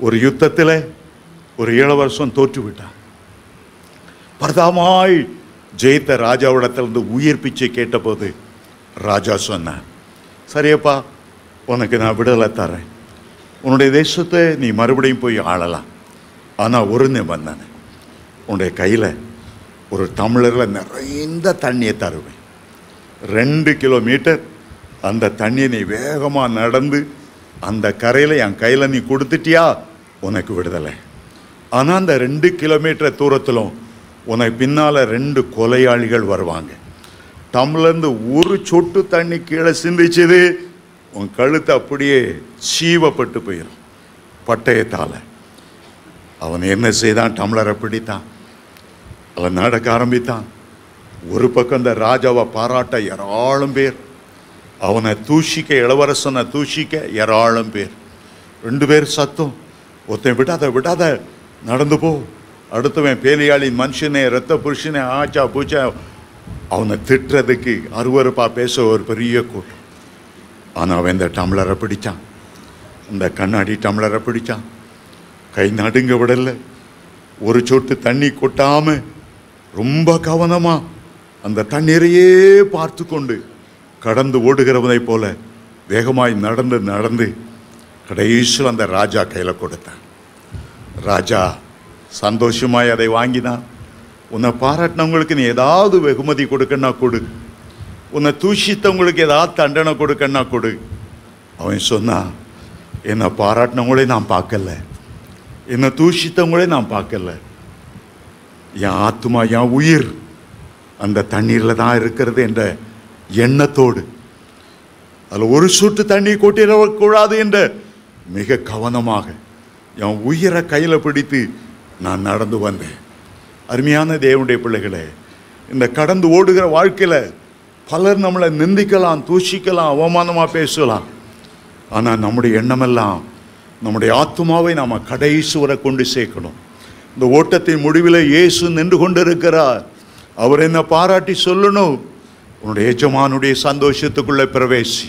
ஒரு யுத்தத்தில் ஒரு இளவரசன் தோற்று விட்டான். பிரதாமாய் ஜெயித்த ராஜாவிடத்திலிருந்து உயிர் பிச்சை கேட்டபோது ராஜா சொன்னான், சரியப்பா, உனக்கு நான் விடுதலை தரேன், உன்னுடைய தேசத்தை நீ மறுபடியும் போய் ஆளலாம். ஆனால் ஒரு நிபந்தனை, உன்னுடைய கையில் ஒரு டம்ளரில் நிறைந்த தண்ணியை தருவேன். 2 கிலோமீட்டர் அந்த தண்ணியை நீ வேகமாக நடந்து அந்த கரையில் என் கையில் நீ கொடுத்துட்டியா உனக்கு விடுதலை. ஆனால் அந்த 2 கிலோமீட்டர் தூரத்திலும் உனக்கு பின்னால் 2 கொலையாளிகள் வருவாங்க. டம்ளர்ந்து ஒரு சொட்டு தண்ணி கீழே சிந்திச்சது உன் கழுத்து அப்படியே சீவப்பட்டு போயிடும் பட்டயத்தால். அவன் என்ன செய்தான்? டம்ளரை பிடித்தான், அவன் நடக்க ஆரம்பித்தான். ஒரு பக்கம் இந்த ராஜாவை பாராட்ட ஏராளம் பேர், அவனை தூஷிக்க, இளவரசனை தூஷிக்க ஏராளம் பேர். 2 பேர் சத்தம், ஒருத்தன் விடாத விடாத நடந்து போ, அடுத்தவன் பேலியாளின் மனுஷனே, ரத்த புருஷனே, ஆச்சா பூச்சா, அவனை திட்டுறதுக்கு அருவருப்பா பேச ஒரு பெரிய கூட்டம். ஆனால் அவன் இந்த டம்ளரை பிடிச்சான், இந்த கண்ணாடி டம்ளரை பிடிச்சான், கை நடுங்க விடலை, ஒரு சொட்டு தண்ணி கொட்டாமல் ரொம்ப கவனமாக அந்த தண்ணீரையே பார்த்து கொண்டு கடந்து ஓடுகிறவனை போல வேகமாய் நடந்து நடந்து கடைசியில் அந்த ராஜா கையில் கொடுத்தான். ராஜா சந்தோஷமாய் அதை வாங்கினான். உன்னை பாராட்டினவங்களுக்கு நீ ஏதாவது வெகுமதி கொடுக்கன்னா கொடு, உன்னை தூஷித்தவங்களுக்கு ஏதாவது தண்டனை கொடுக்கன்னா கொடு. அவன் சொன்னான், என்னை பாராட்டினவங்களே நான் பார்க்கல, என்னை தூஷித்தவங்களே நான் பார்க்கல, என் ஆத்மா, என் உயிர் அந்த தண்ணீரில் தான் இருக்கிறது என்ற எண்ணத்தோடு, அதில் ஒரு சொட்டு தண்ணி கொட்டிடக்கூடாது என்ற மிக கவனமாக என் உயிரை கையில் பிடித்து நான் நடந்து வந்தேன். அருமையான தேவனுடைய பிள்ளைகளே, இந்த கடந்து ஓடுகிற வாழ்க்கையில் பலர் நம்மளை நிந்திக்கலாம், தூஷிக்கலாம், அவமானமாக பேசலாம். ஆனால் நம்முடைய எண்ணமெல்லாம் நம்முடைய ஆத்மாவை நாம் கடைசி வரை கொண்டு சேர்க்கணும். இந்த ஓட்டத்தின் முடிவில் இயேசு நின்று கொண்டு இருக்கிறார். அவர் என்ன பாராட்டி சொல்லணும், உன்னுடைய எஜமானுடைய சந்தோஷத்துக்குள்ளே பிரவேசி.